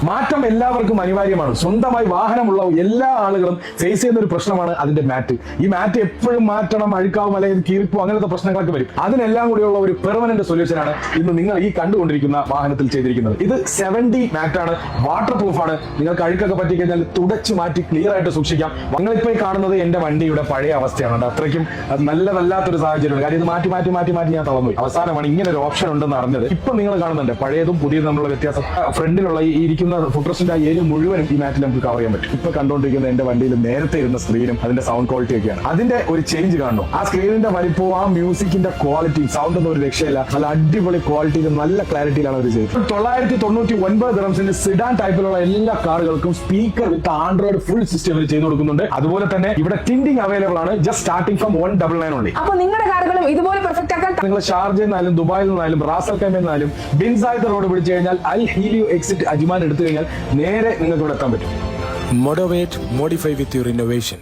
മാറ്റം എല്ലാവർക്കും അനിവാര്യമാണ്. സ്വന്തമായി വാഹനമുള്ള എല്ലാ ആളുകളും ഫേസ് ചെയ്യുന്ന ഒരു പ്രശ്നമാണ് അതിന്റെ മാറ്റ്. ഈ മാറ്റ് എപ്പോഴും മാറ്റണം, അഴുക്കാവും അല്ലെങ്കിൽ കീറിപ്പോ അങ്ങനത്തെ പ്രശ്നങ്ങളൊക്കെ വരും. അതിനെല്ലാം കൂടിയുള്ള ഒരു പെർമനന്റ് സൊല്യൂഷനാണ് ഇന്ന് നിങ്ങൾ ഈ കണ്ടുകൊണ്ടിരിക്കുന്ന വാഹനത്തിൽ ചെയ്തിരിക്കുന്നത്. ഇത് 7D മാറ്റാണ്, വാട്ടർ പ്രൂഫ് ആണ്. നിങ്ങൾക്ക് അഴുക്കൊക്കെ പറ്റിക്കഴിഞ്ഞാൽ തുടച്ചു മാറ്റി ക്ലിയർ ആയിട്ട് സൂക്ഷിക്കാം. നിങ്ങളിപ്പോ കാണുന്നത് എന്റെ വണ്ടിയുടെ പഴയ അവസ്ഥയാണ്. അത്രയ്ക്കും നല്ലതല്ലാത്തൊരു സാഹചര്യമാണ്. കാര്യം ഇത് മാറ്റി മാറ്റി മാറ്റി മാറ്റി ഞാൻ തളർന്നു. അവസാനമാണ് ഇങ്ങനെ ഒരു ഓപ്ഷൻ ഉണ്ടെന്ന് അറിഞ്ഞത്. ഇപ്പൊ നിങ്ങൾ കാണുന്നുണ്ട് പഴയതും പുതിയതും തമ്മിലുള്ള വ്യത്യാസം. ഫ്രണ്ടിലുള്ള ഈ ഇരിക്കുന്ന ഫുട്രസ്റ്റിന്റെ ആ ഏരിയ മുഴുവനും ഈ മാറ്റിൽ നമുക്ക് കവർ ചെയ്യാൻ പറ്റും. ഇപ്പൊ കണ്ടുകൊണ്ടിരിക്കുന്ന എന്റെ വണ്ടിയിൽ നേരത്തെ ഇരുന്ന സ്ക്രീനും അതിന്റെ സൗണ്ട് ക്വാളിറ്റി ഒക്കെയാണ്. അതിന്റെ ഒരു ചേഞ്ച് കാണുന്നു. ആ സ്ക്രീനിന്റെ വലിപ്പവും ആ മ്യൂസിക്കിന്റെ ക്വാളിറ്റി, സൗണ്ട് ഒന്നും ഒരു രക്ഷയില്ല. നല്ല അടിപൊളി ക്വാളിറ്റിയിൽ നല്ല ക്ലാരിറ്റിയിലാണ് അവർ ചെയ്തത്. 999 ദിറംസിന്റെ സിഡാൻ ടൈപ്പിലുള്ള എല്ലാ കാറുകൾക്കും speaker with Android full system അവർ ചെയ്തു കൊടുക്കുന്നുണ്ട്. അതുപോലെ തന്നെ ഇവിടെ ടിൻഡിങ് അവൈലബിൾ ആണ്. Just starting from 199 only. അപ്പൊ നിങ്ങളുടെ കാറുകളും ഇതുപോലെ പെർഫെക്റ്റ് ആക്കാൻ നിങ്ങൾ ഷാർജയിൽ നിന്നാലും ദുബായിൽ നിന്നാലും റാസൽ കൈമയിൽ നിന്നാലും ബിൻ സായിദ് റോഡ് പിടിച്ചു കഴിഞ്ഞാൽ അൽ ഹീലിയോ എക്സിറ്റ് അജ്മാൻ എടുത്തു കഴിഞ്ഞാൽ നേരെ നിങ്ങൾക്ക് ഇവിടെ എത്താൻ പറ്റും. Motivate, modify with your innovation.